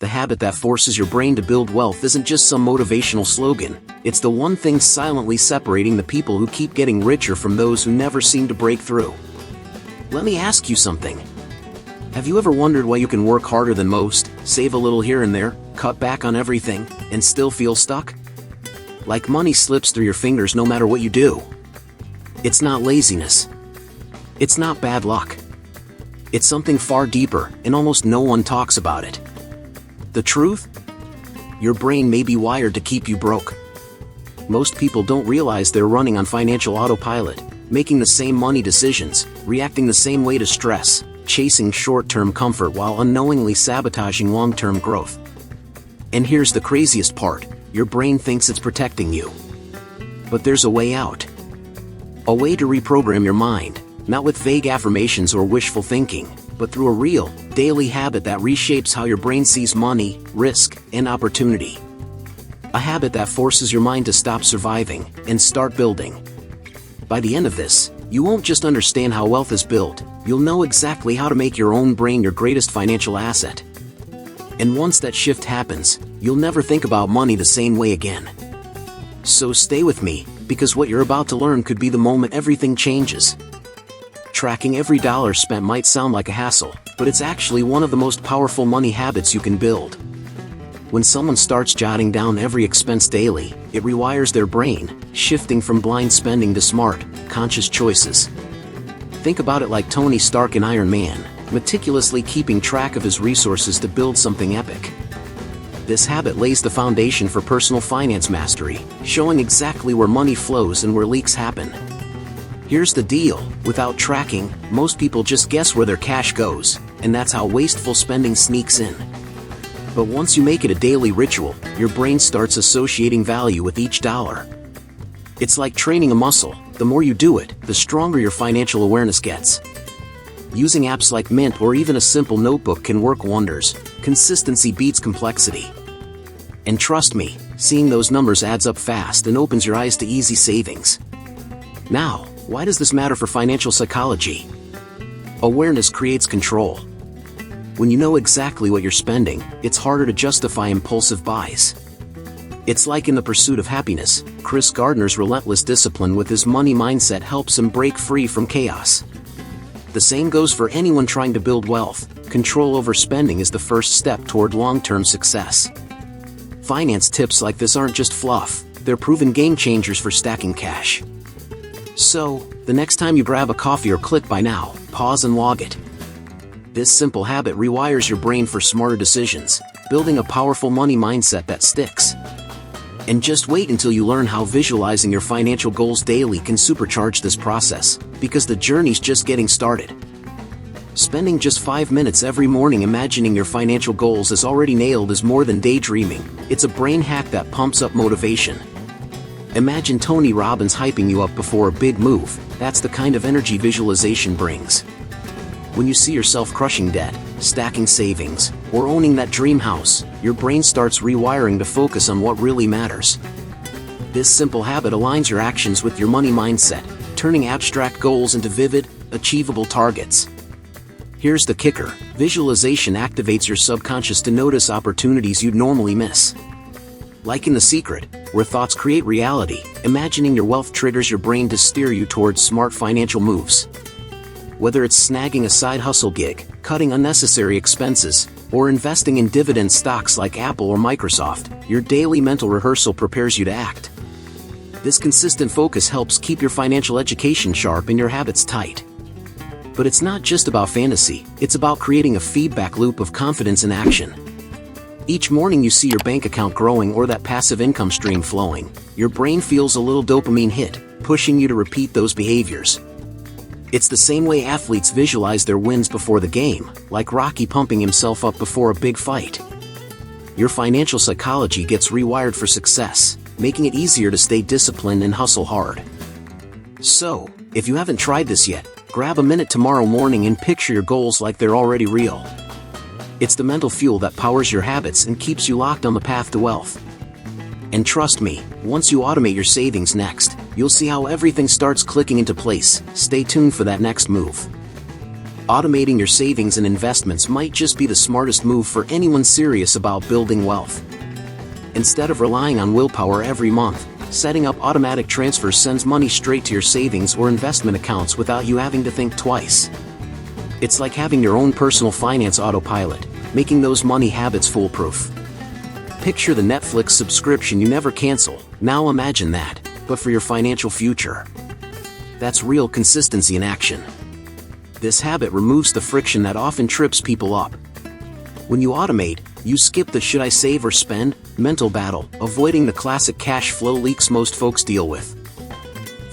The habit that forces your brain to build wealth isn't just some motivational slogan, it's the one thing silently separating the people who keep getting richer from those who never seem to break through. Let me ask you something. Have you ever wondered why you can work harder than most, save a little here and there, cut back on everything, and still feel stuck? Like money slips through your fingers no matter what you do. It's not laziness. It's not bad luck. It's something far deeper, and almost no one talks about it. The truth? Your brain may be wired to keep you broke. Most people don't realize they're running on financial autopilot, making the same money decisions, reacting the same way to stress, chasing short-term comfort while unknowingly sabotaging long-term growth. And here's the craziest part, your brain thinks it's protecting you. But there's a way out. A way to reprogram your mind, not with vague affirmations or wishful thinking, but through a real, daily habit that reshapes how your brain sees money, risk, and opportunity. A habit that forces your mind to stop surviving and start building. By the end of this, you won't just understand how wealth is built, you'll know exactly how to make your own brain your greatest financial asset. And once that shift happens, you'll never think about money the same way again. So stay with me, because what you're about to learn could be the moment everything changes. Tracking every dollar spent might sound like a hassle, but it's actually one of the most powerful money habits you can build. When someone starts jotting down every expense daily, it rewires their brain, shifting from blind spending to smart, conscious choices. Think about it like Tony Stark in Iron Man, meticulously keeping track of his resources to build something epic. This habit lays the foundation for personal finance mastery, showing exactly where money flows and where leaks happen. Here's the deal, without tracking, most people just guess where their cash goes, and that's how wasteful spending sneaks in. But once you make it a daily ritual, your brain starts associating value with each dollar. It's like training a muscle, the more you do it, the stronger your financial awareness gets. Using apps like Mint or even a simple notebook can work wonders. Consistency beats complexity. And trust me, seeing those numbers adds up fast and opens your eyes to easy savings. Now, why does this matter for financial psychology? Awareness creates control. When you know exactly what you're spending, it's harder to justify impulsive buys. It's like in The Pursuit of Happiness, Chris Gardner's relentless discipline with his money mindset helps him break free from chaos. The same goes for anyone trying to build wealth. Control over spending is the first step toward long-term success. Finance tips like this aren't just fluff, they're proven game changers for stacking cash. So, the next time you grab a coffee or click buy now, pause and log it. This simple habit rewires your brain for smarter decisions, building a powerful money mindset that sticks. And just wait until you learn how visualizing your financial goals daily can supercharge this process, because the journey's just getting started. Spending just 5 minutes every morning imagining your financial goals is already nailed is more than daydreaming, it's a brain hack that pumps up motivation. Imagine Tony Robbins hyping you up before a big move, that's the kind of energy visualization brings. When you see yourself crushing debt, stacking savings, or owning that dream house, your brain starts rewiring to focus on what really matters. This simple habit aligns your actions with your money mindset, turning abstract goals into vivid, achievable targets. Here's the kicker, visualization activates your subconscious to notice opportunities you'd normally miss. Like in The Secret, where thoughts create reality, imagining your wealth triggers your brain to steer you towards smart financial moves. Whether it's snagging a side hustle gig, cutting unnecessary expenses, or investing in dividend stocks like Apple or Microsoft, your daily mental rehearsal prepares you to act. This consistent focus helps keep your financial education sharp and your habits tight. But it's not just about fantasy, it's about creating a feedback loop of confidence and action. Each morning you see your bank account growing or that passive income stream flowing, your brain feels a little dopamine hit, pushing you to repeat those behaviors. It's the same way athletes visualize their wins before the game, like Rocky pumping himself up before a big fight. Your financial psychology gets rewired for success, making it easier to stay disciplined and hustle hard. So, if you haven't tried this yet, grab a minute tomorrow morning and picture your goals like they're already real. It's the mental fuel that powers your habits and keeps you locked on the path to wealth. And trust me, once you automate your savings next, you'll see how everything starts clicking into place. Stay tuned for that next move. Automating your savings and investments might just be the smartest move for anyone serious about building wealth. Instead of relying on willpower every month, setting up automatic transfers sends money straight to your savings or investment accounts without you having to think twice. It's like having your own personal finance autopilot, making those money habits foolproof. Picture the Netflix subscription you never cancel. Now imagine that, but for your financial future. That's real consistency in action. This habit removes the friction that often trips people up. When you automate, you skip the should I save or spend mental battle, avoiding the classic cash flow leaks most folks deal with.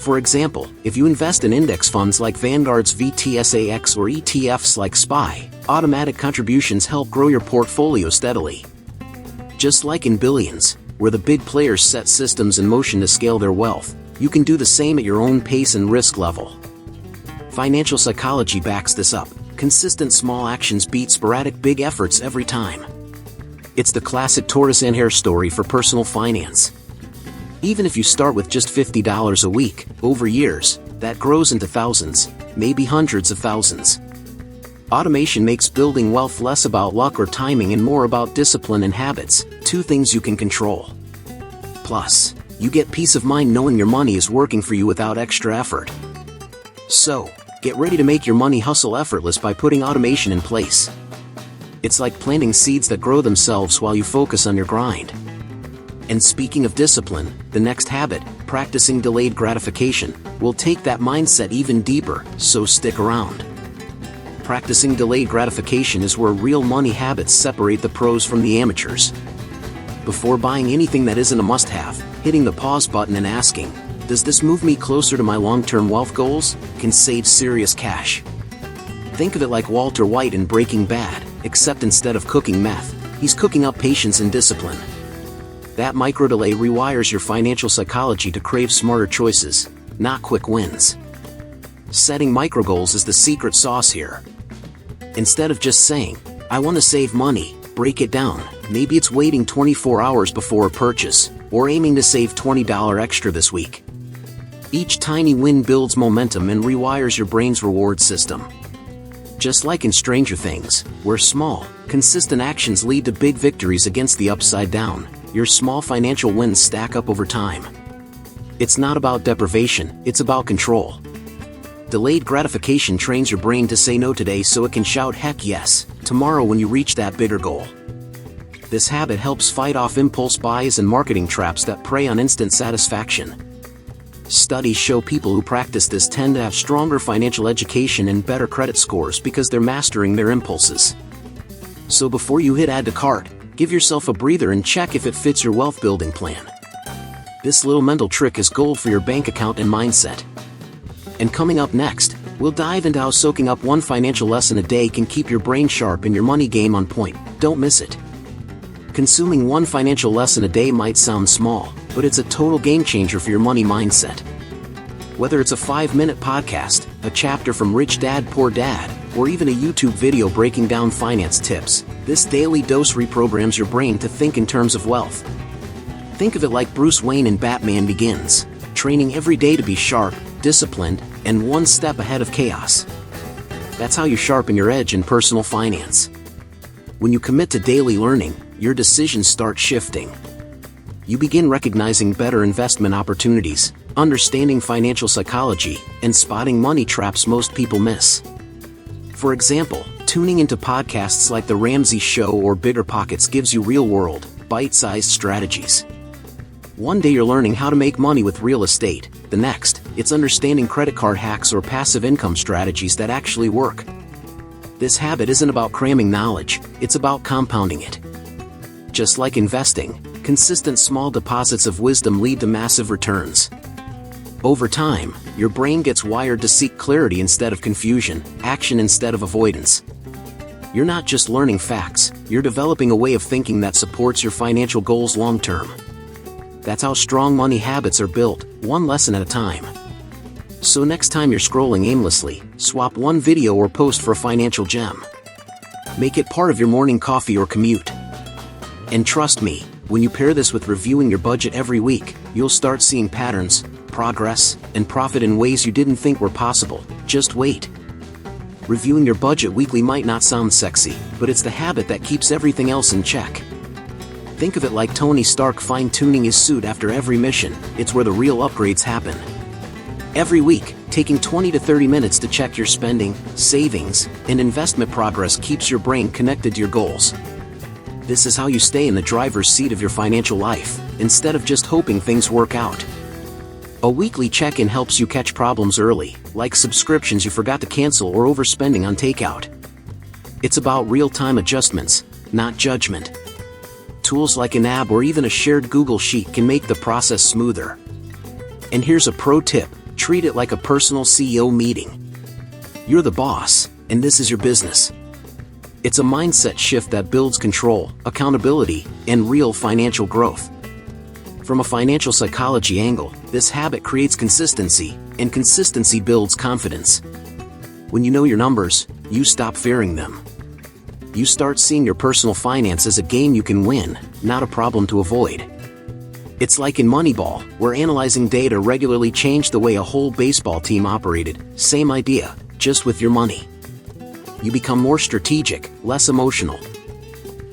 For example, if you invest in index funds like Vanguard's VTSAX or ETFs like SPY, automatic contributions help grow your portfolio steadily. Just like in billions, where the big players set systems in motion to scale their wealth, you can do the same at your own pace and risk level. Financial psychology backs this up. Consistent small actions beat sporadic big efforts every time. It's the classic tortoise and hare story for personal finance. Even if you start with just $50 a week, over years, that grows into thousands, maybe hundreds of thousands. Automation makes building wealth less about luck or timing and more about discipline and habits, two things you can control. Plus, you get peace of mind knowing your money is working for you without extra effort. So, get ready to make your money hustle effortless by putting automation in place. It's like planting seeds that grow themselves while you focus on your grind. And speaking of discipline, the next habit, practicing delayed gratification, will take that mindset even deeper, so stick around. Practicing delayed gratification is where real money habits separate the pros from the amateurs. Before buying anything that isn't a must-have, hitting the pause button and asking, does this move me closer to my long-term wealth goals, can save serious cash. Think of it like Walter White in Breaking Bad, except instead of cooking meth, he's cooking up patience and discipline. That micro-delay rewires your financial psychology to crave smarter choices, not quick wins. Setting micro-goals is the secret sauce here. Instead of just saying, I want to save money, break it down. Maybe it's waiting 24 hours before a purchase, or aiming to save $20 extra this week. Each tiny win builds momentum and rewires your brain's reward system. Just like in Stranger Things, where small, consistent actions lead to big victories against the upside down, your small financial wins stack up over time. It's not about deprivation, it's about control. Delayed gratification trains your brain to say no today so it can shout heck yes tomorrow when you reach that bigger goal. This habit helps fight off impulse buys and marketing traps that prey on instant satisfaction. Studies show people who practice this tend to have stronger financial education and better credit scores because they're mastering their impulses. So before you hit add to cart, give yourself a breather and check if it fits your wealth building plan. This little mental trick is gold for your bank account and mindset. And coming up next, we'll dive into how soaking up one financial lesson a day can keep your brain sharp and your money game on point. Don't miss it. Consuming one financial lesson a day might sound small, but it's a total game changer for your money mindset. Whether it's a 5-minute podcast, a chapter from Rich Dad Poor Dad, or even a YouTube video breaking down finance tips, this daily dose reprograms your brain to think in terms of wealth. Think of it like Bruce Wayne in Batman Begins, training every day to be sharp, disciplined, and one step ahead of chaos. That's how you sharpen your edge in personal finance. When you commit to daily learning, your decisions start shifting. You begin recognizing better investment opportunities, understanding financial psychology, and spotting money traps most people miss. For example, tuning into podcasts like The Ramsey Show or Bigger Pockets gives you real-world, bite-sized strategies. One day you're learning how to make money with real estate, the next, it's understanding credit card hacks or passive income strategies that actually work. This habit isn't about cramming knowledge, it's about compounding it. Just like investing, consistent small deposits of wisdom lead to massive returns. Over time, your brain gets wired to seek clarity instead of confusion, action instead of avoidance. You're not just learning facts, you're developing a way of thinking that supports your financial goals long term. That's how strong money habits are built, one lesson at a time. So next time you're scrolling aimlessly, swap one video or post for a financial gem. Make it part of your morning coffee or commute. And trust me, when you pair this with reviewing your budget every week, you'll start seeing patterns, progress, and profit in ways you didn't think were possible. Just wait. Reviewing your budget weekly might not sound sexy, but it's the habit that keeps everything else in check. Think of it like Tony Stark fine-tuning his suit after every mission. It's where the real upgrades happen. Every week, taking 20 to 30 minutes to check your spending, savings, and investment progress keeps your brain connected to your goals. This is how you stay in the driver's seat of your financial life, instead of just hoping things work out. A weekly check-in helps you catch problems early, like subscriptions you forgot to cancel or overspending on takeout. It's about real-time adjustments, not judgment. Tools like an app or even a shared Google Sheet can make the process smoother. And here's a pro tip: treat it like a personal CEO meeting. You're the boss, and this is your business. It's a mindset shift that builds control, accountability, and real financial growth. From a financial psychology angle, this habit creates consistency, and consistency builds confidence. When you know your numbers, you stop fearing them. You start seeing your personal finance as a game you can win, not a problem to avoid. It's like in Moneyball, where analyzing data regularly changed the way a whole baseball team operated. Same idea, just with your money. You become more strategic, less emotional.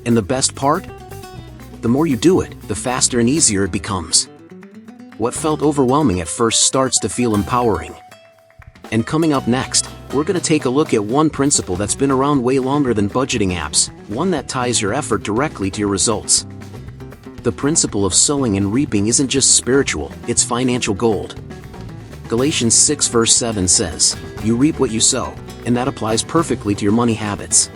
And the best part? The more you do it, the faster and easier it becomes. What felt overwhelming at first starts to feel empowering. And coming up next, we're going to take a look at one principle that's been around way longer than budgeting apps, one that ties your effort directly to your results. The principle of sowing and reaping isn't just spiritual, it's financial gold. Galatians 6 verse 7 says, "You reap what you sow," and that applies perfectly to your money habits.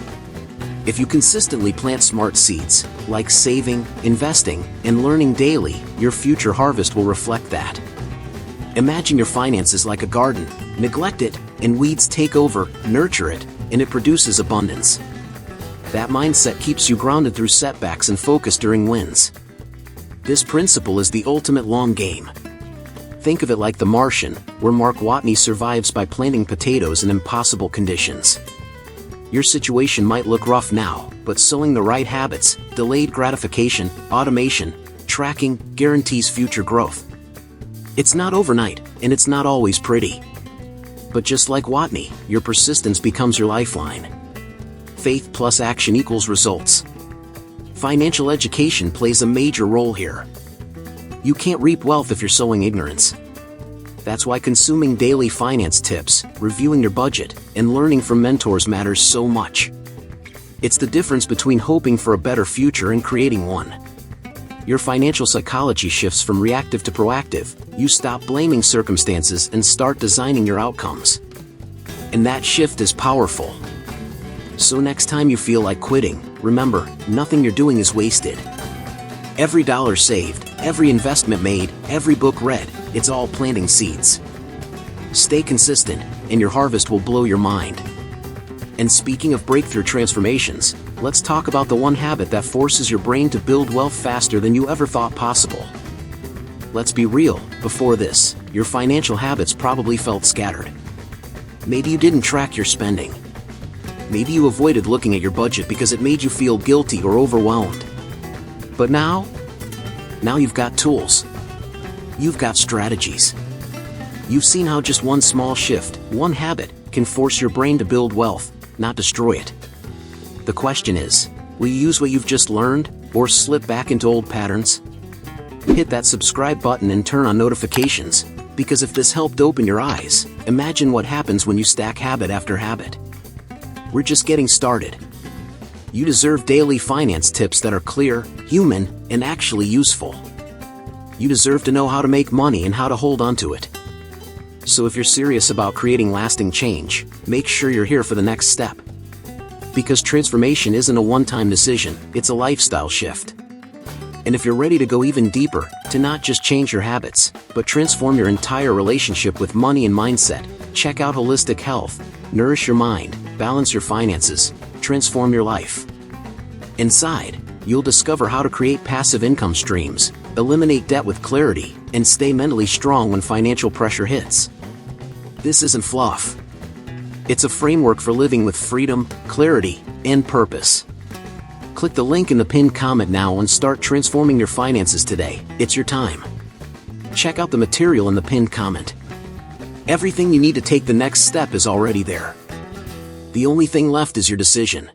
If you consistently plant smart seeds, like saving, investing, and learning daily, your future harvest will reflect that. Imagine your finances like a garden. Neglect it, and weeds take over. Nurture it, and it produces abundance. That mindset keeps you grounded through setbacks and focused during wins. This principle is the ultimate long game. Think of it like The Martian, where Mark Watney survives by planting potatoes in impossible conditions. Your situation might look rough now, but sowing the right habits, delayed gratification, automation, tracking, guarantees future growth. It's not overnight, and it's not always pretty. But just like Watney, your persistence becomes your lifeline. Faith plus action equals results. Financial education plays a major role here. You can't reap wealth if you're sowing ignorance. That's why consuming daily finance tips, reviewing your budget, and learning from mentors matters so much. It's the difference between hoping for a better future and creating one. Your financial psychology shifts from reactive to proactive. You stop blaming circumstances and start designing your outcomes. And that shift is powerful. So next time you feel like quitting, remember, nothing you're doing is wasted. Every dollar saved, every investment made, every book read, it's all planting seeds. Stay consistent, and your harvest will blow your mind. And speaking of breakthrough transformations, let's talk about the one habit that forces your brain to build wealth faster than you ever thought possible. Let's be real, before this, your financial habits probably felt scattered. Maybe you didn't track your spending. Maybe you avoided looking at your budget because it made you feel guilty or overwhelmed. But now you've got tools. You've got strategies. You've seen how just one small shift, one habit, can force your brain to build wealth, not destroy it. The question is, will you use what you've just learned, or slip back into old patterns? Hit that subscribe button and turn on notifications, because if this helped open your eyes, imagine what happens when you stack habit after habit. We're just getting started. You deserve daily finance tips that are clear, human, and actually useful. You deserve to know how to make money and how to hold on to it. So if you're serious about creating lasting change, make sure you're here for the next step. Because transformation isn't a one-time decision, it's a lifestyle shift. And if you're ready to go even deeper, to not just change your habits, but transform your entire relationship with money and mindset, check out Holistic Health. Nourish your mind, balance your finances, transform your life. Inside, you'll discover how to create passive income streams, eliminate debt with clarity, and stay mentally strong when financial pressure hits. This isn't fluff. It's a framework for living with freedom, clarity, and purpose. Click the link in the pinned comment now and start transforming your finances today. It's your time. Check out the material in the pinned comment. Everything you need to take the next step is already there. The only thing left is your decision.